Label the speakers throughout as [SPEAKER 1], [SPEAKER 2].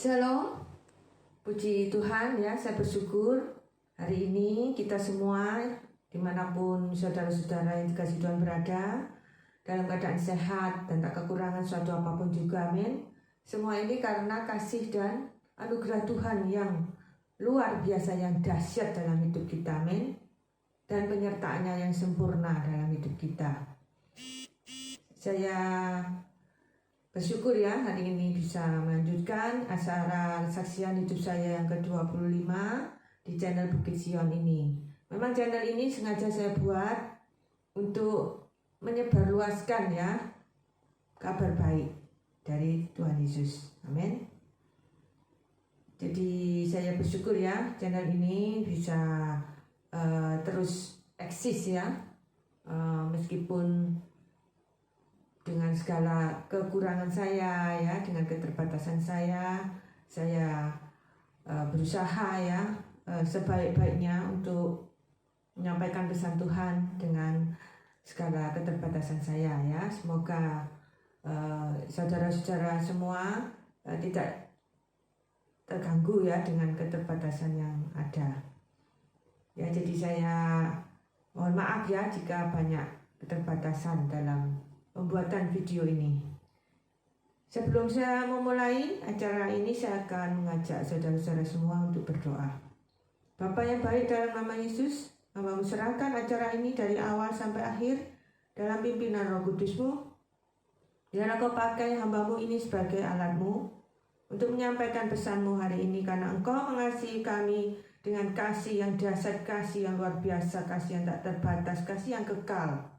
[SPEAKER 1] Shalom, puji Tuhan ya, saya bersyukur hari ini kita semua dimanapun saudara-saudara yang dikasihi Tuhan berada dalam keadaan sehat dan tak kekurangan suatu apapun juga, amin. Semua ini karena kasih dan anugerah Tuhan yang luar biasa, yang dahsyat dalam hidup kita, amin. Dan penyertaannya yang sempurna dalam hidup kita. Saya bersyukur ya hari ini bisa melanjutkan acara saksian hidup saya yang ke-25 di channel Bukit Sion ini. Memang channel ini sengaja saya buat untuk menyebarluaskan ya kabar baik dari Tuhan Yesus. Amin. Jadi saya bersyukur ya channel ini bisa terus eksis ya, meskipun dengan segala kekurangan saya ya, dengan keterbatasan saya berusaha ya sebaik-baiknya untuk menyampaikan pesan Tuhan dengan segala keterbatasan saya ya. Semoga saudara-saudara semua tidak terganggu ya dengan keterbatasan yang ada. Ya, jadi saya mohon maaf ya jika banyak keterbatasan dalam pembuatan video ini. Sebelum saya memulai acara ini, saya akan mengajak saudara-saudara semua untuk berdoa. Bapa yang baik, dalam nama Yesus, Hamba-Mu serahkan acara ini dari awal sampai akhir dalam pimpinan Roh Kudus-Mu. Biarlah Kau pakai hamba-Mu ini sebagai alat-Mu untuk menyampaikan pesan-Mu hari ini, karena Engkau mengasihi kami dengan kasih yang dahsyat, kasih yang luar biasa, kasih yang tak terbatas, kasih yang kekal.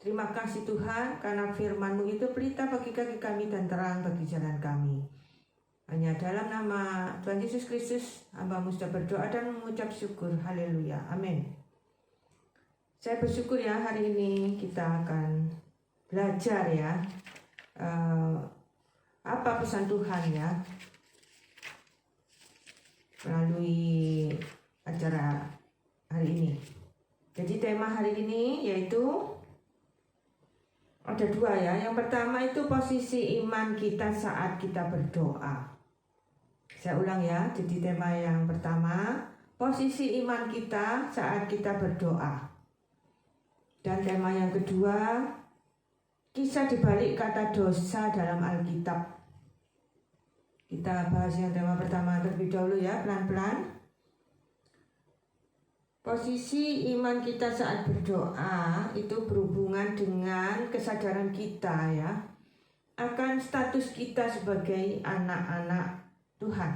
[SPEAKER 1] Terima kasih Tuhan, karena firman-Mu itu pelita bagi kaki kami dan terang bagi jalan kami. Hanya dalam nama Tuhan Yesus Kristus, hamba-Mu sudah berdoa dan mengucap syukur. Haleluya. Amin. Saya bersyukur ya hari ini kita akan belajar ya apa pesan Tuhan ya melalui acara hari ini. Jadi tema hari ini yaitu ada dua ya. Yang pertama itu posisi iman kita saat kita berdoa. Saya ulang ya. Jadi tema yang pertama, posisi iman kita saat kita berdoa. Dan tema yang kedua, kisah dibalik kata dosa dalam Alkitab. Kita bahas yang tema pertama terlebih dahulu ya, pelan-pelan. Posisi iman kita saat berdoa itu berhubungan dengan kesadaran kita ya akan status kita sebagai anak-anak Tuhan.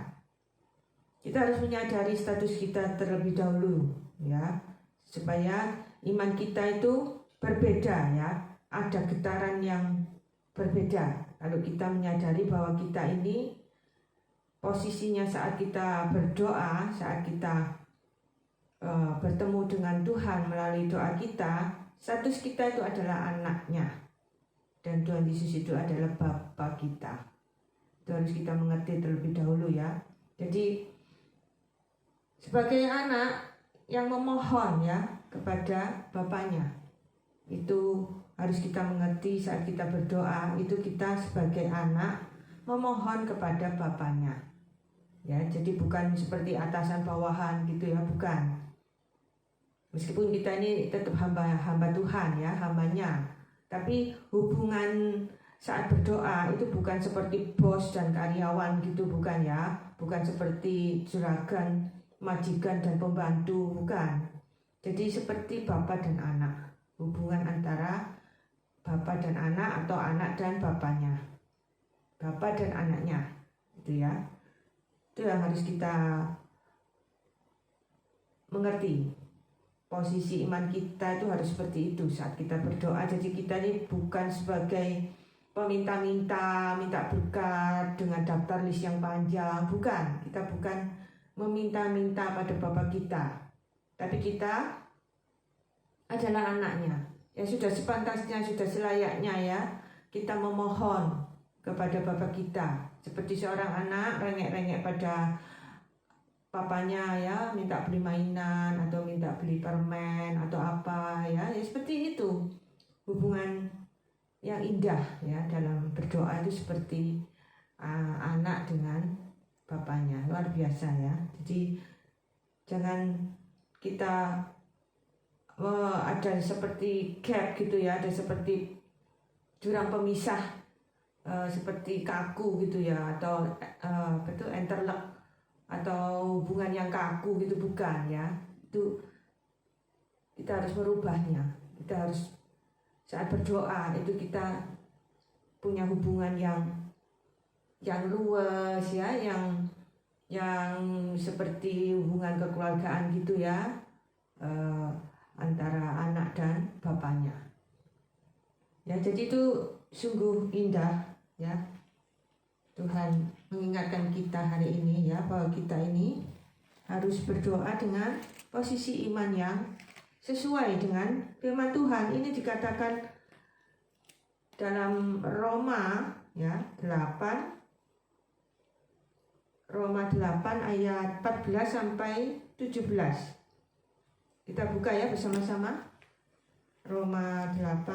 [SPEAKER 1] Kita harus menyadari status kita terlebih dahulu ya, supaya iman kita itu berbeda ya, ada getaran yang berbeda. Kalau kita menyadari bahwa kita ini posisinya saat kita berdoa, saat kita bertemu dengan Tuhan melalui doa kita, status kita itu adalah anaknya, dan Tuhan Yesus itu adalah Bapa kita. Itu harus kita mengerti terlebih dahulu ya. Jadi sebagai anak yang memohon ya kepada Bapaknya, itu harus kita mengerti saat kita berdoa, itu kita sebagai anak memohon kepada Bapaknya ya. Jadi bukan seperti atasan bawahan gitu ya, bukan. Meskipun kita ini tetap hamba Tuhan ya, hambanya, tapi hubungan saat berdoa itu bukan seperti bos dan karyawan gitu, bukan ya. Bukan seperti juragan, majikan dan pembantu, bukan. Jadi seperti Bapa dan anak, hubungan antara Bapa dan anak atau anak dan bapaknya, Bapa dan anaknya, itu ya. Itu yang harus kita mengerti. Posisi iman kita itu harus seperti itu saat kita berdoa. Jadi kita ini bukan sebagai peminta-minta, minta berkat dengan daftar list yang panjang, bukan. Kita bukan meminta-minta pada Bapa kita, tapi kita adalah anaknya. Ya sudah sepantasnya, sudah selayaknya ya kita memohon kepada Bapa kita. Seperti seorang anak rengek-rengek pada papanya ya, minta beli mainan atau minta beli permen atau apa ya, ya seperti itu. Hubungan yang indah ya dalam berdoa itu seperti anak dengan Bapaknya. Luar biasa ya. Jadi jangan kita ada seperti gap gitu ya, ada seperti jurang pemisah, seperti kaku gitu ya, atau interlock, atau hubungan yang kaku gitu, bukan ya. Itu kita harus merubahnya. Kita harus saat berdoa itu kita punya hubungan yang luas ya, yang seperti hubungan kekeluargaan gitu ya, antara anak dan bapaknya. Ya, jadi itu sungguh indah ya. Tuhan mengingatkan kita hari ini ya, bahwa kita ini harus berdoa dengan posisi iman yang sesuai dengan firman Tuhan. Ini dikatakan dalam Roma ya 8 ayat 14 sampai 17. Kita buka ya bersama-sama. Roma 8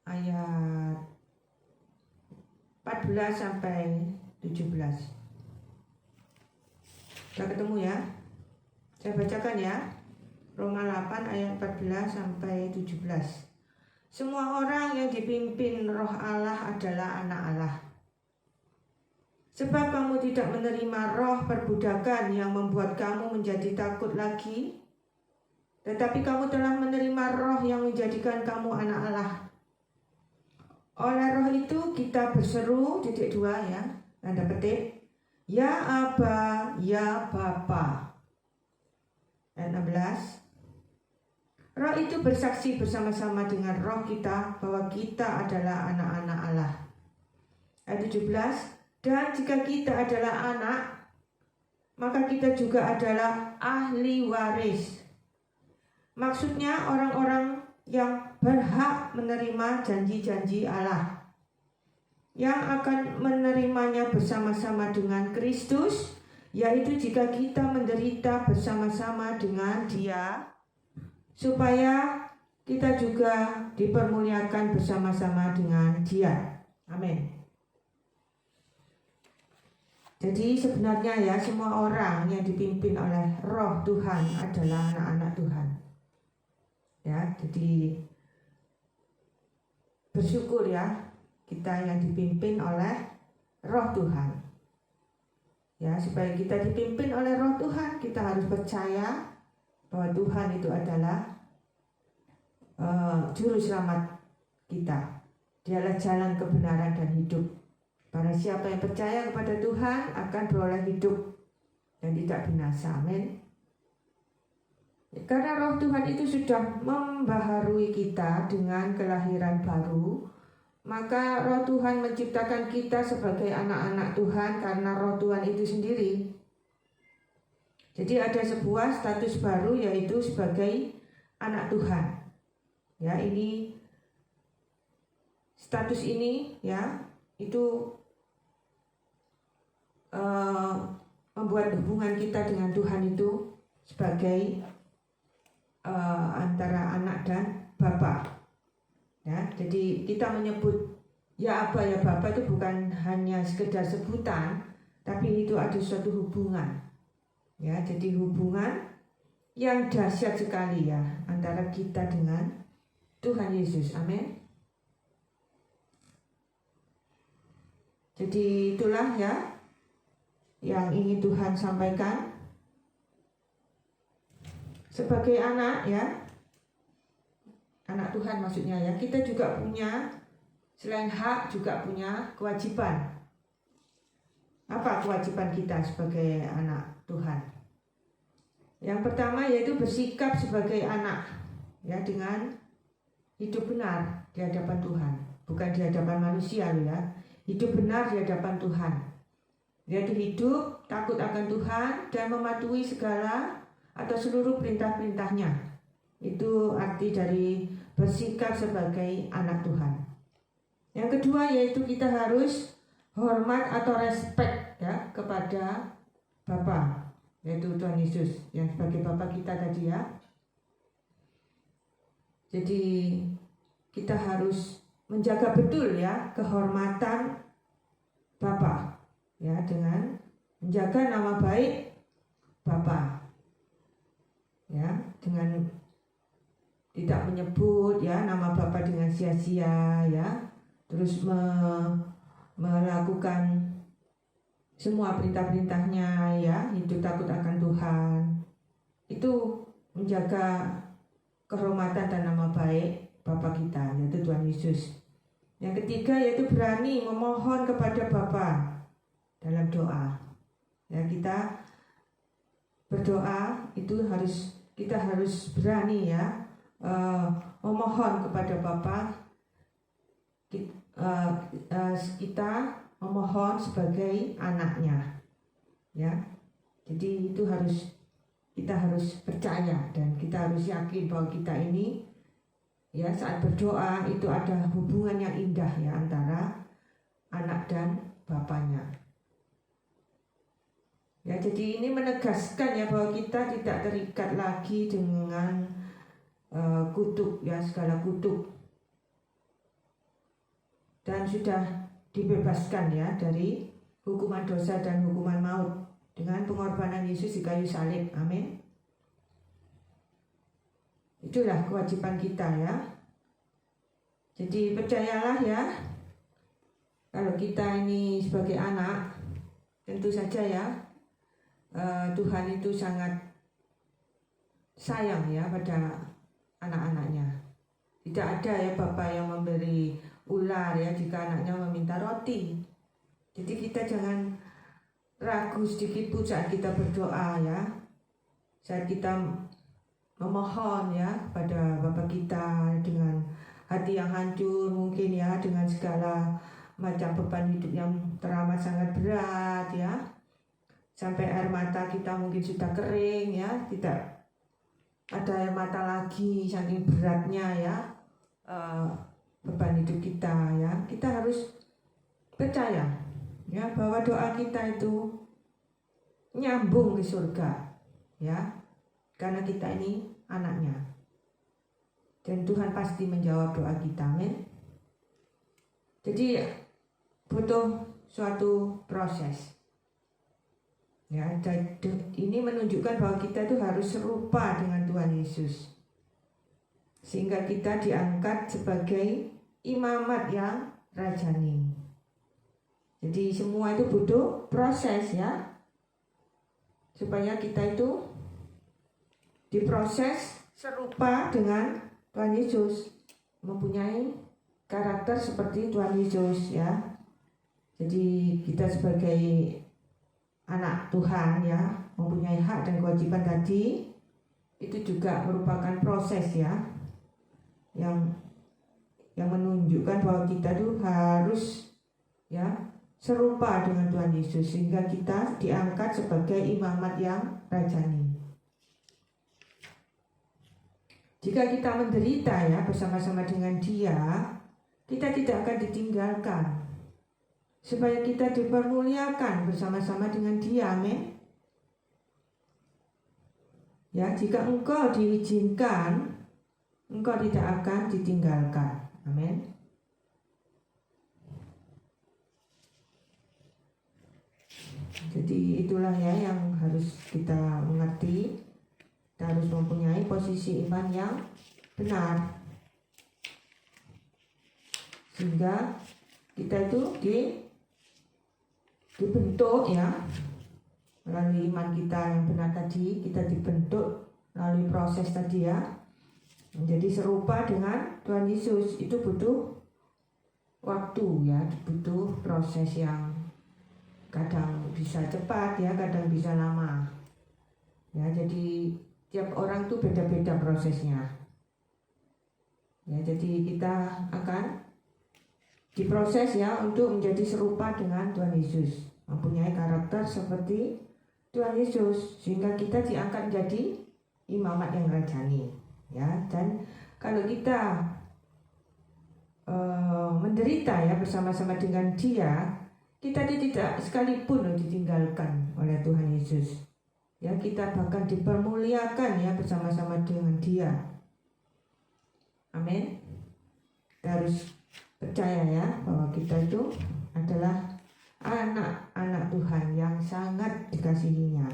[SPEAKER 1] ayat 14 sampai 17. Sudah ketemu ya? Saya bacakan ya. Roma 8 ayat 14 sampai 17. Semua orang yang dipimpin Roh Allah adalah anak Allah. Sebab kamu tidak menerima roh perbudakan yang membuat kamu menjadi takut lagi, tetapi kamu telah menerima roh yang menjadikan kamu anak Allah. Oleh roh itu kita berseru, 2 ya, tanda petik, ya Aba, ya Bapa. Ayat 16. Roh itu bersaksi bersama-sama dengan roh kita bahwa kita adalah anak-anak Allah. Ayat 17. Dan jika kita adalah anak, maka kita juga adalah ahli waris. Maksudnya orang-orang yang berhak menerima janji-janji Allah, yang akan menerimanya bersama-sama dengan Kristus, yaitu jika kita menderita bersama-sama dengan Dia, supaya kita juga dipermuliakan bersama-sama dengan Dia. Amin. Jadi sebenarnya ya, semua orang yang dipimpin oleh roh Tuhan adalah anak-anak Tuhan. Ya, jadi bersyukur ya kita yang dipimpin oleh roh Tuhan. Ya, supaya kita dipimpin oleh roh Tuhan, kita harus percaya bahwa Tuhan itu adalah juru selamat kita. Dialah jalan kebenaran dan hidup. Barang siapa yang percaya kepada Tuhan akan beroleh hidup dan tidak binasa. Amin. Karena roh Tuhan itu sudah membaharui kita dengan kelahiran baru, maka roh Tuhan menciptakan kita sebagai anak-anak Tuhan karena roh Tuhan itu sendiri. Jadi ada sebuah status baru, yaitu sebagai anak Tuhan. Ya, ini status ini ya, itu membuat hubungan kita dengan Tuhan itu sebagai antara anak dan Bapa. Ya, jadi kita menyebut ya Aba ya Bapa itu bukan hanya sekedar sebutan, tapi itu ada suatu hubungan. Ya, jadi hubungan yang dahsyat sekali ya antara kita dengan Tuhan Yesus. Amin. Jadi itulah ya yang ingin Tuhan sampaikan. Sebagai anak ya, anak Tuhan maksudnya ya, kita juga punya, selain hak juga punya kewajiban. Apa kewajiban kita sebagai anak Tuhan? Yang pertama yaitu bersikap sebagai anak ya, dengan hidup benar di hadapan Tuhan, bukan di hadapan manusia ya. Hidup benar di hadapan Tuhan, yaitu hidup takut akan Tuhan dan mematuhi segala atau seluruh perintah-perintahnya. Itu arti dari bersikap sebagai anak Tuhan. Yang kedua yaitu kita harus hormat atau respect ya kepada Bapa, yaitu Tuhan Yesus yang sebagai Bapa kita tadi ya. Jadi kita harus menjaga betul ya kehormatan Bapa. ya, dengan menjaga nama baik Bapa, ya, dengan tidak menyebut ya nama Bapa dengan sia-sia, ya, terus melakukan semua perintah-perintahnya, ya, hidup takut akan Tuhan. Itu menjaga kehormatan dan nama baik Bapa kita, yaitu Tuhan Yesus. Yang ketiga yaitu berani memohon kepada Bapa dalam doa. Ya, kita berdoa itu kita harus berani ya, memohon kepada Bapa. Kita memohon sebagai anaknya, ya. Jadi itu kita harus percaya dan kita harus yakin bahwa kita ini ya saat berdoa itu ada hubungan yang indah ya antara anak dan bapaknya. Ya, jadi ini menegaskan ya bahwa kita tidak terikat lagi dengan kutuk ya, segala kutuk, dan sudah dibebaskan ya dari hukuman dosa dan hukuman maut dengan pengorbanan Yesus di kayu salib. Amin. Itulah kewajiban kita ya. Jadi percayalah ya, kalau kita ini sebagai anak, tentu saja ya, Tuhan itu sangat sayang ya pada anak-anaknya. Tidak ada ya Bapak yang memberi ular ya jika anaknya meminta roti. Jadi kita jangan ragu sedikit pun saat kita berdoa ya, saat kita memohon ya pada Bapa kita dengan hati yang hancur mungkin ya, dengan segala macam beban hidup yang teramat sangat berat ya, sampai air mata kita mungkin sudah kering ya, tidak ada air mata lagi saking beratnya ya beban hidup kita ya. Kita harus percaya ya bahwa doa kita itu nyambung ke surga ya, karena kita ini anaknya dan Tuhan pasti menjawab doa kita. Amin. Jadi butuh suatu proses ya, dan ini menunjukkan bahwa kita itu harus serupa dengan Tuhan Yesus sehingga kita diangkat sebagai imamat yang rajani. Jadi semua itu butuh proses ya, supaya kita itu diproses serupa dengan Tuhan Yesus, mempunyai karakter seperti Tuhan Yesus ya. Jadi kita sebagai anak Tuhan ya, mempunyai hak dan kewajiban tadi, itu juga merupakan proses ya, yang menunjukkan bahwa kita tuh harus ya serupa dengan Tuhan Yesus sehingga kita diangkat sebagai imamat yang rajani. Jika kita menderita ya bersama-sama dengan Dia, kita tidak akan ditinggalkan, supaya kita dipermuliakan bersama-sama dengan Dia. Amin. Ya, jika engkau diizinkan, engkau tidak akan ditinggalkan. Amin. Jadi itulah ya yang harus kita mengerti. Kita harus mempunyai posisi iman yang benar, sehingga kita itu dibentuk ya melalui iman kita yang benar tadi. Kita dibentuk melalui proses tadi ya, menjadi serupa dengan Tuhan Yesus. Itu butuh waktu ya, butuh proses yang kadang bisa cepat ya, kadang bisa lama ya. Jadi tiap orang tuh beda-beda prosesnya ya. Jadi kita akan diproses ya untuk menjadi serupa dengan Tuhan Yesus, mempunyai karakter seperti Tuhan Yesus, sehingga kita diangkat menjadi imamat yang rajani ya. Dan kalau kita menderita ya bersama-sama dengan Dia, kita tidak sekalipun ditinggalkan oleh Tuhan Yesus ya. Kita bahkan dipermuliakan ya bersama-sama dengan Dia. Amin. Kita harus percaya ya bahwa kita itu adalah anak-anak Tuhan yang sangat dikasihinya.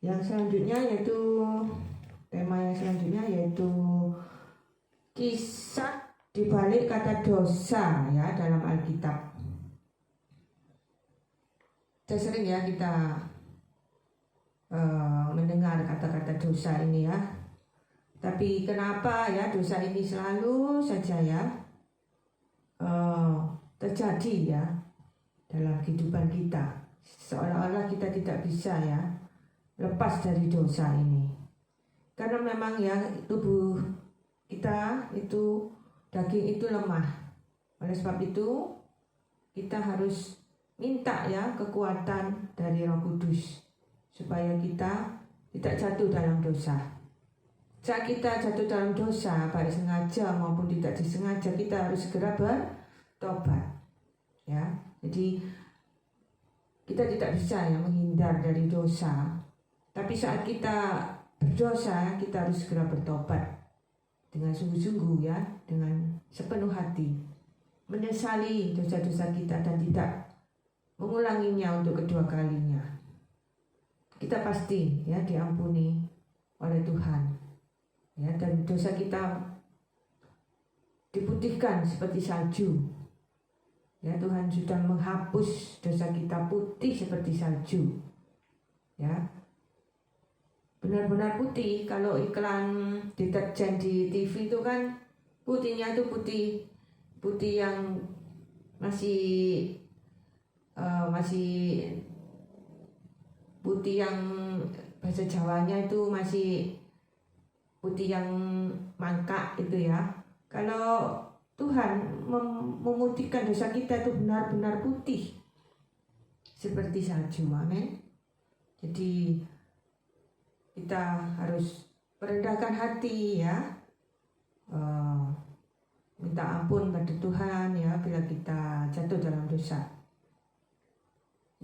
[SPEAKER 1] Yang selanjutnya yaitu tema yang selanjutnya yaitu kisah dibalik kata dosa ya dalam Alkitab. Sudah sering ya kita mendengar kata-kata dosa ini ya. Tapi kenapa ya dosa ini selalu saja ya terjadi ya dalam kehidupan kita, seolah-olah kita tidak bisa ya lepas dari dosa ini, karena memang ya tubuh kita itu, daging itu lemah. Oleh sebab itu kita harus minta ya kekuatan dari Roh Kudus supaya kita tidak jatuh dalam dosa. Saat kita jatuh dalam dosa, baik sengaja maupun tidak disengaja, kita harus segera bertobat. Ya, jadi kita tidak bisa ya menghindar dari dosa. Tapi saat kita berdosa, kita harus segera bertobat dengan sungguh-sungguh ya, dengan sepenuh hati, menyesali dosa-dosa kita dan tidak mengulanginya untuk kedua kalinya. Kita pasti ya diampuni oleh Tuhan. Ya, dan dosa kita diputihkan seperti salju. Ya, Tuhan sudah menghapus dosa kita putih seperti salju. Ya, benar-benar putih. Kalau iklan deterjen di TV itu kan putihnya itu putih yang masih putih yang bahasa Jawanya itu masih putih yang mangkak itu ya. Kalau Tuhan memutihkan dosa kita itu benar-benar putih seperti salju. Amin. Jadi kita harus merendahkan hati ya, minta ampun pada Tuhan ya bila kita jatuh dalam dosa.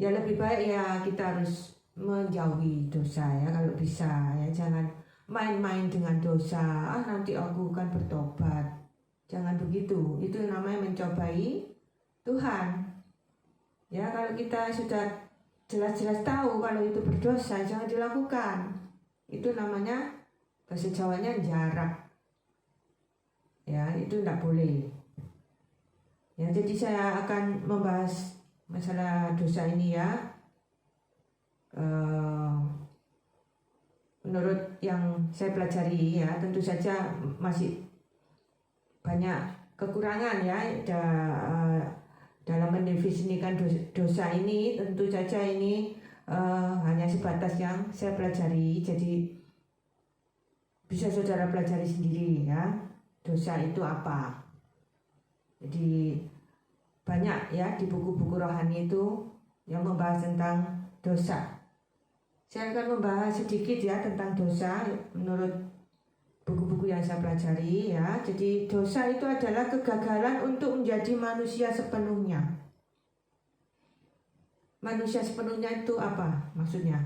[SPEAKER 1] Ya lebih baik ya kita harus menjauhi dosa ya kalau bisa ya, jangan main-main dengan dosa. Nanti aku kan bertobat. Jangan begitu. Itu namanya mencobai Tuhan. Ya, kalau kita sudah jelas-jelas tahu kalau itu berdosa, jangan dilakukan. Itu namanya bahasa Jawanya jarak. Ya, itu tidak boleh. Ya, jadi saya akan membahas masalah dosa ini ya. Menurut yang saya pelajari ya, tentu saja masih banyak kekurangan ya dalam mendefinisikan dosa ini. Tentu saja ini hanya sebatas yang saya pelajari, jadi bisa saudara pelajari sendiri ya, dosa itu apa. Jadi banyak ya di buku-buku rohani itu yang membahas tentang dosa. Saya akan membahas sedikit ya tentang dosa menurut buku-buku yang saya pelajari ya. Jadi dosa itu adalah kegagalan untuk menjadi manusia sepenuhnya. Manusia sepenuhnya itu apa maksudnya?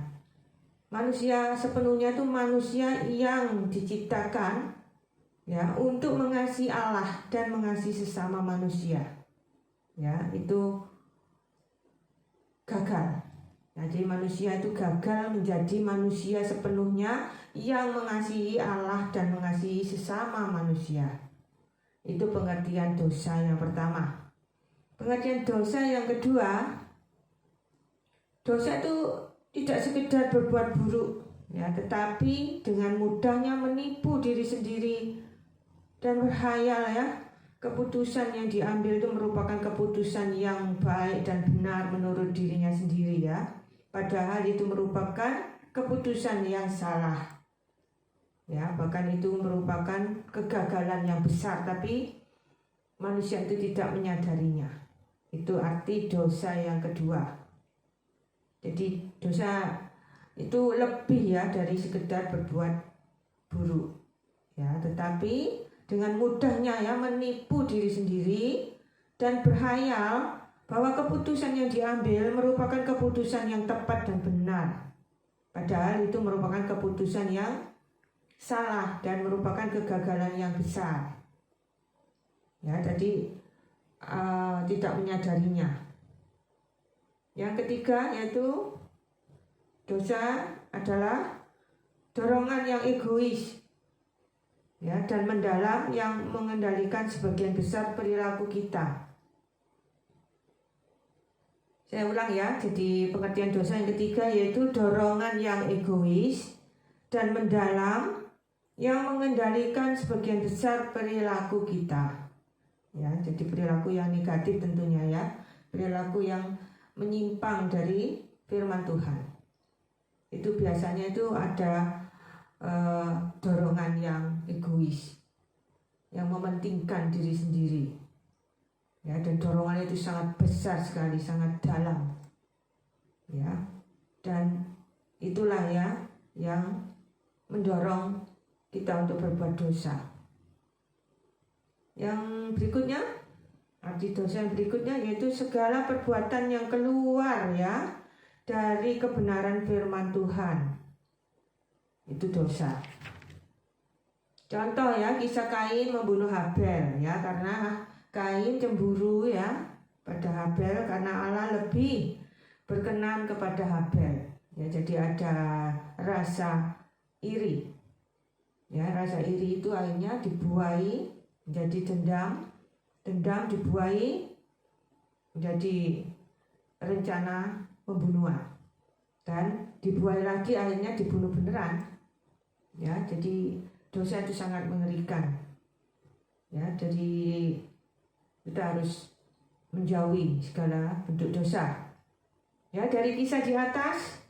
[SPEAKER 1] Manusia sepenuhnya itu manusia yang diciptakan ya untuk mengasihi Allah dan mengasihi sesama manusia. Ya, itu gagal. Jadi manusia itu gagal menjadi manusia sepenuhnya yang mengasihi Allah dan mengasihi sesama manusia. Itu pengertian dosa yang pertama. Pengertian dosa yang kedua, dosa itu tidak sekedar berbuat buruk ya, tetapi dengan mudahnya menipu diri sendiri dan berhayal ya. Keputusan yang diambil itu merupakan keputusan yang baik dan benar menurut dirinya sendiri ya. Padahal itu merupakan keputusan yang salah. Ya, bahkan itu merupakan kegagalan yang besar, tapi manusia itu tidak menyadarinya. Itu arti dosa yang kedua. Jadi dosa itu lebih ya dari sekedar berbuat buruk. Ya, tetapi dengan mudahnya ya menipu diri sendiri dan berhayal bahwa keputusan yang diambil merupakan keputusan yang tepat dan benar. Padahal itu merupakan keputusan yang salah dan merupakan kegagalan yang besar. Ya, jadi tidak menyadarinya. Yang ketiga yaitu dosa adalah dorongan yang egois ya, dan mendalam yang mengendalikan sebagian besar perilaku kita. Saya ulang ya, jadi pengertian dosa yang ketiga yaitu dorongan yang egois dan mendalam yang mengendalikan sebagian besar perilaku kita. Ya, jadi perilaku yang negatif tentunya ya, perilaku yang menyimpang dari firman Tuhan. Itu biasanya itu ada dorongan yang egois, yang mementingkan diri sendiri. Ya, dan dorongan itu sangat besar sekali, sangat dalam. Ya, dan itulah ya yang mendorong kita untuk berbuat dosa. Yang berikutnya, arti dosa yang berikutnya yaitu segala perbuatan yang keluar ya dari kebenaran firman Tuhan. Itu dosa. Contoh ya, kisah Kain membunuh Habel ya, karena Kain cemburu ya pada Habel karena Allah lebih berkenan kepada Habel. Ya, jadi ada rasa iri. Ya, rasa iri itu akhirnya dibuai menjadi dendam, dendam dibuai menjadi rencana pembunuhan, dan dibuai lagi akhirnya dibunuh beneran. Ya, jadi dosa itu sangat mengerikan. Ya, jadi kita harus menjauhi segala bentuk dosa. Ya, dari kisah di atas,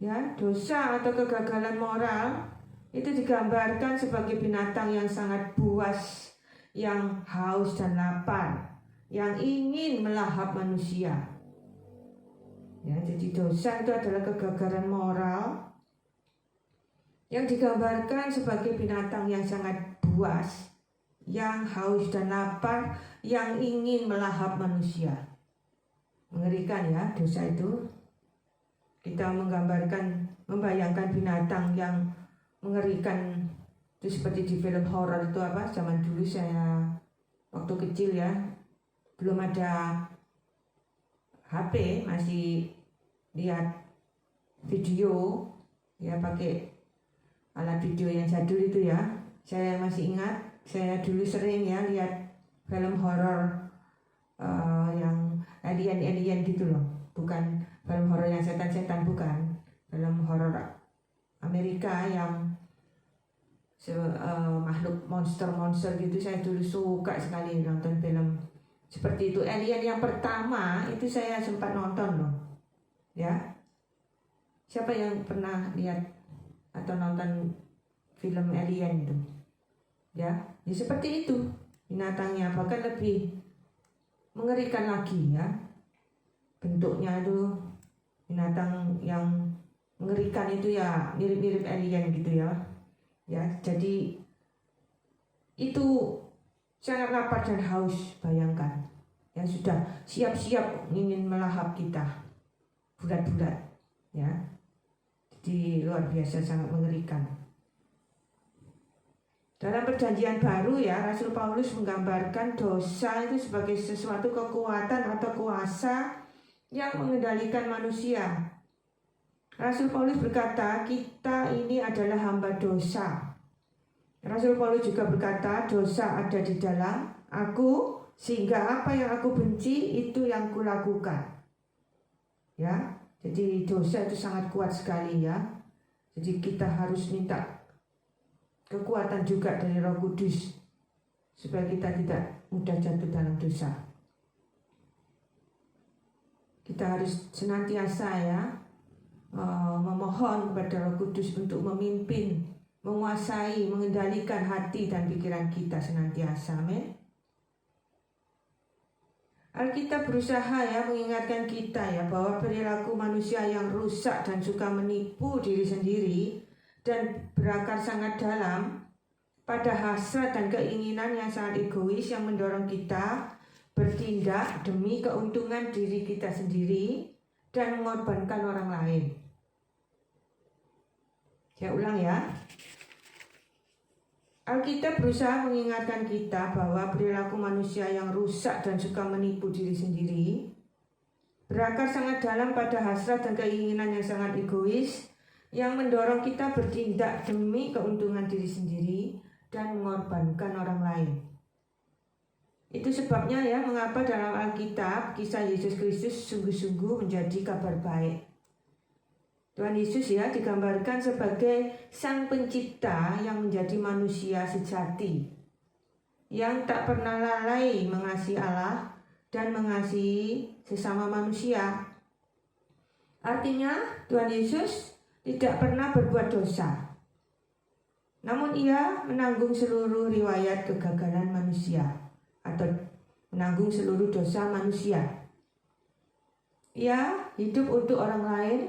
[SPEAKER 1] ya, dosa atau kegagalan moral itu digambarkan sebagai binatang yang sangat buas, yang haus dan lapar, yang ingin melahap manusia. Ya, jadi dosa itu adalah kegagalan moral yang digambarkan sebagai binatang yang sangat buas, yang haus dan lapar, yang ingin melahap manusia. Mengerikan ya dosa itu. Kita membayangkan binatang yang mengerikan itu seperti di film horor itu apa? Zaman dulu saya waktu kecil ya, belum ada HP, masih lihat video ya, pakai alat video yang jadul itu ya. Saya masih ingat, saya dulu sering ya lihat film horor yang alien gitu loh. Bukan film horor yang setan-setan, bukan. Film horor Amerika yang makhluk monster gitu. Saya dulu suka sekali nonton film seperti itu. Alien yang pertama itu saya sempat nonton loh. Ya. Siapa yang pernah lihat atau nonton film alien itu? Ya seperti itu binatangnya, bahkan lebih mengerikan lagi ya. Bentuknya itu binatang yang mengerikan itu ya, mirip-mirip alien gitu ya. Ya, jadi itu sangat lapar dan haus, bayangkan. Yang sudah siap-siap ingin melahap kita, bulat-bulat ya. Jadi luar biasa, sangat mengerikan. Dalam perjanjian baru ya, Rasul Paulus menggambarkan dosa itu sebagai sesuatu kekuatan atau kuasa yang mengendalikan manusia. Rasul Paulus berkata, kita ini adalah hamba dosa. Rasul Paulus juga berkata, dosa ada di dalam aku, sehingga apa yang aku benci itu yang kulakukan. Ya, jadi dosa itu sangat kuat sekali ya. Jadi kita harus minta kekuatan juga dari Roh Kudus supaya kita tidak mudah jatuh dalam dosa. Kita harus senantiasa ya memohon kepada Roh Kudus untuk memimpin, menguasai, mengendalikan hati dan pikiran kita senantiasa. Amin. Alkitab berusaha ya mengingatkan kita ya bahwa perilaku manusia yang rusak dan suka menipu diri sendiri dan berakar sangat dalam pada hasrat dan keinginan yang sangat egois yang mendorong kita bertindak demi keuntungan diri kita sendiri dan mengorbankan orang lain. Saya ulang ya. Alkitab berusaha mengingatkan kita bahwa perilaku manusia yang rusak dan suka menipu diri sendiri berakar sangat dalam pada hasrat dan keinginan yang sangat egois yang mendorong kita bertindak demi keuntungan diri sendiri dan mengorbankan orang lain. Itu sebabnya ya mengapa dalam Alkitab kisah Yesus Kristus sungguh-sungguh menjadi kabar baik. Tuhan Yesus ya digambarkan sebagai sang pencipta yang menjadi manusia sejati, yang tak pernah lalai mengasihi Allah dan mengasihi sesama manusia. Artinya Tuhan Yesus tidak pernah berbuat dosa, namun ia menanggung seluruh riwayat kegagalan manusia atau menanggung seluruh dosa manusia. Ia hidup untuk orang lain,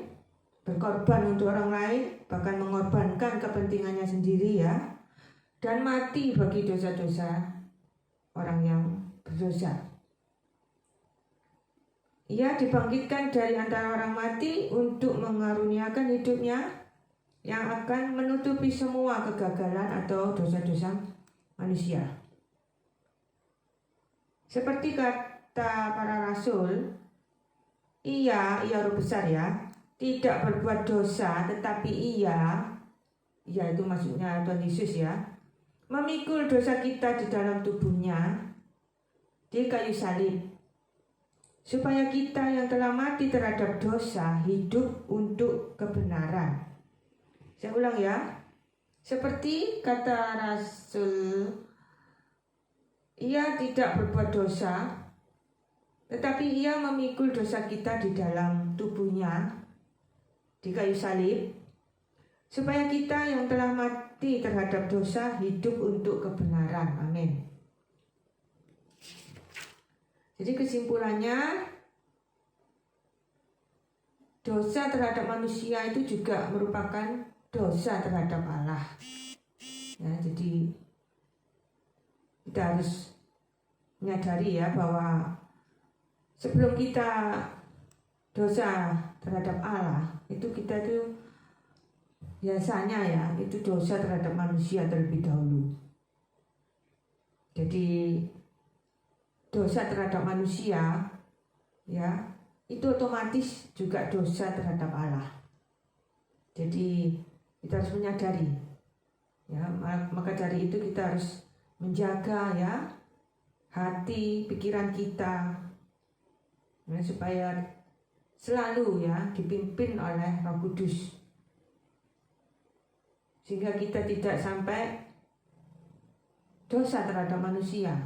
[SPEAKER 1] berkorban untuk orang lain, bahkan mengorbankan kepentingannya sendiri ya, dan mati bagi dosa-dosa orang yang berdosa. Ia dibangkitkan dari antara orang mati untuk mengaruniakan hidupnya yang akan menutupi semua kegagalan atau dosa-dosa manusia. Seperti kata para rasul, ia roh besar ya, tidak berbuat dosa, tetapi ia itu maksudnya Tuhan Yesus ya, memikul dosa kita di dalam tubuhnya di kayu salib, supaya kita yang telah mati terhadap dosa hidup untuk kebenaran. Saya ulang ya, seperti kata rasul, ia tidak berbuat dosa, tetapi ia memikul dosa kita di dalam tubuhnya di kayu salib, supaya kita yang telah mati terhadap dosa hidup untuk kebenaran. Amin. Jadi kesimpulannya, dosa terhadap manusia itu juga merupakan dosa terhadap Allah. Ya, jadi kita harus menyadari ya bahwa sebelum kita dosa terhadap Allah, itu kita tuh biasanya ya itu dosa terhadap manusia terlebih dahulu. Jadi dosa terhadap manusia ya itu otomatis juga dosa terhadap Allah. Jadi kita harus menyadari ya, maka dari itu kita harus menjaga ya hati, pikiran kita ya, supaya selalu ya dipimpin oleh Roh Kudus, sehingga kita tidak sampai dosa terhadap manusia.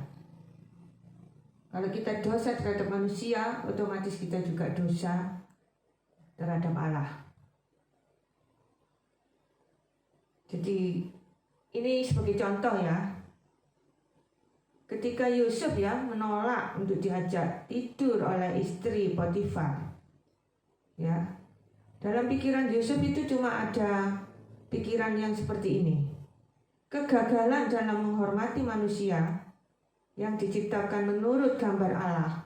[SPEAKER 1] Kalau kita dosa terhadap manusia, otomatis kita juga dosa terhadap Allah. Jadi ini sebagai contoh ya, ketika Yusuf ya menolak untuk diajak tidur oleh istri Potifar, ya dalam pikiran Yusuf itu cuma ada pikiran yang seperti ini: kegagalan dalam menghormati manusia yang diciptakan menurut gambar Allah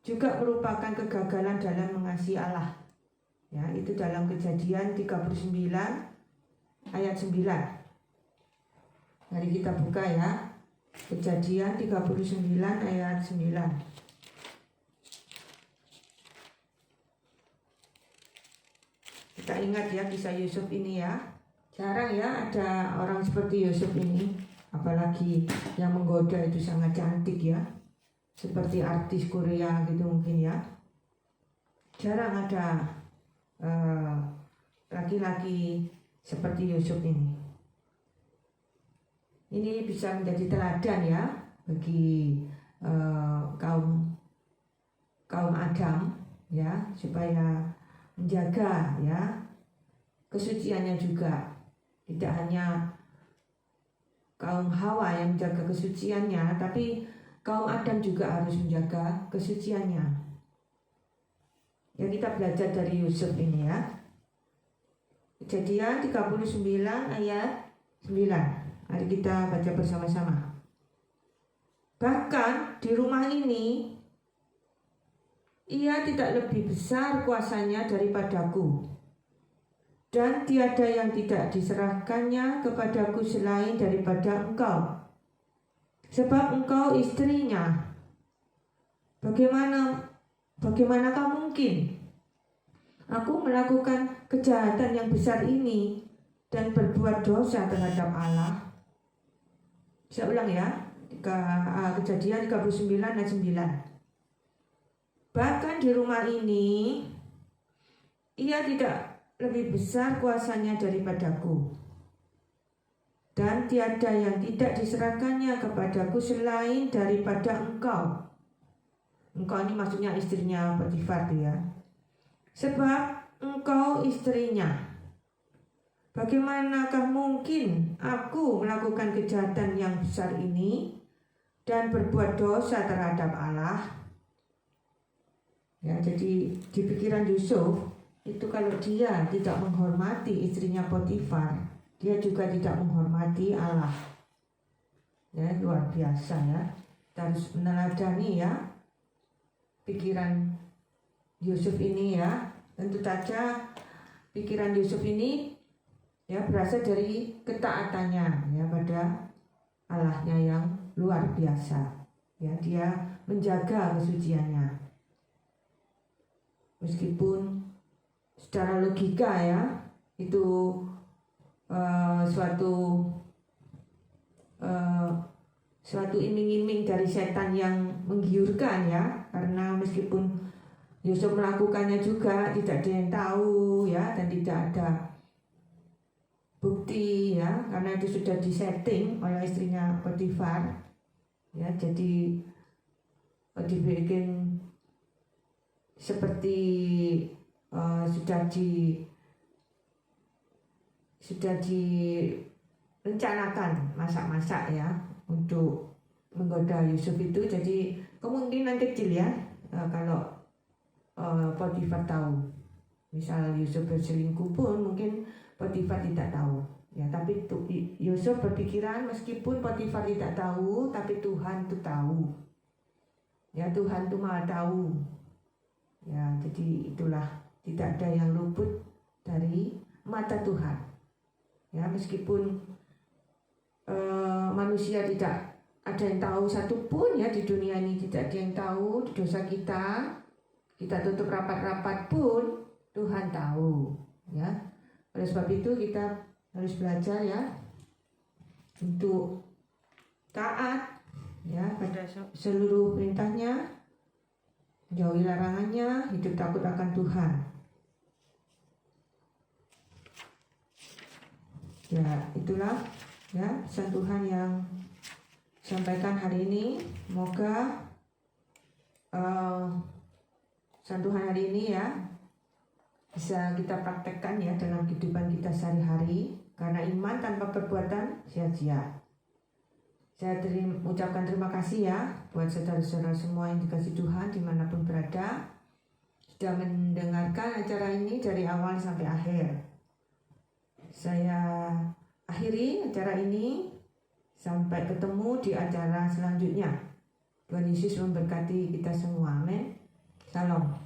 [SPEAKER 1] juga merupakan kegagalan dalam mengasihi Allah. Ya, itu dalam Kejadian 39 ayat 9. Mari kita buka ya. Kejadian 39 ayat 9. Kita ingat ya kisah Yusuf ini ya. Jarang ya ada orang seperti Yusuf ini, apalagi yang menggoda itu sangat cantik ya, seperti artis Korea gitu mungkin ya. Jarang ada laki-laki seperti Yusuf ini. Ini bisa menjadi teladan ya bagi kaum Adam ya, supaya menjaga ya kesuciannya juga. Tidak hanya kaum Hawa yang menjaga kesuciannya, tapi kaum Adam juga harus menjaga kesuciannya. Ya, kita belajar dari Yusuf ini ya. Kejadian 39 ayat 9. Mari kita baca bersama-sama. Bahkan di rumah ini ia tidak lebih besar kuasanya daripadaku, dan tiada yang tidak diserahkannya kepadaku selain daripada engkau, sebab engkau istrinya. Bagaimana kamu mungkin aku melakukan kejahatan yang besar ini dan berbuat dosa terhadap Allah? Saya ulang ya, Kejadian 39 ayat 9. Bahkan di rumah ini, ia tidak lebih besar kuasanya daripadaku, dan tiada yang tidak diserahkannya kepadaku selain daripada engkau. Engkau ini maksudnya istrinya Potifar ya. Sebab engkau istrinya. Bagaimanakah mungkin aku melakukan kejahatan yang besar ini dan berbuat dosa terhadap Allah? Ya, jadi di pikiran Yusuf itu kalau dia tidak menghormati istrinya Potifar, dia juga tidak menghormati Allah. Ya, luar biasa ya. Kita harus meneladani ya pikiran Yusuf ini ya. Tentu saja pikiran Yusuf ini ya berasal dari ketaatannya ya pada Allahnya yang luar biasa. Ya, dia menjaga kesuciannya. Meskipun secara logika ya itu suatu iming-iming dari setan yang menggiurkan ya, karena meskipun Yusuf melakukannya juga tidak ada yang tahu ya, dan tidak ada bukti ya, karena itu sudah disetting oleh istrinya Potifar ya, jadi dibikin seperti sudah direncanakan masak-masak ya untuk menggoda Yusuf itu. Jadi kemungkinan kecil ya kalau Potifar tahu. Misal Yusuf berselingkuh pun mungkin Potifar tidak tahu ya, tapi Yusuf berpikiran meskipun Potifar tidak tahu, tapi Tuhan itu tahu ya, Tuhan itu maha tahu ya. Jadi itulah, tidak ada yang luput dari mata Tuhan ya, meskipun manusia tidak ada yang tahu satupun ya di dunia ini, tidak ada yang tahu dosa kita tutup rapat-rapat pun Tuhan tahu ya. Oleh sebab itu kita harus belajar ya untuk taat ya pada seluruh perintahnya, jauhi larangannya, hidup takut akan Tuhan. Ya, itulah ya pesan Tuhan yang sampaikan hari ini. Semoga pesan Tuhan hari ini ya bisa kita praktekkan ya dalam kehidupan kita sehari-hari, karena iman tanpa perbuatan sia-sia. Saya ucapkan terima kasih ya buat saudara-saudara semua yang dikasihi Tuhan dimanapun berada, sudah mendengarkan acara ini dari awal sampai akhir. Saya akhiri acara ini, sampai ketemu di acara selanjutnya. Tuhan Yesus memberkati kita semua. Amin. Shalom.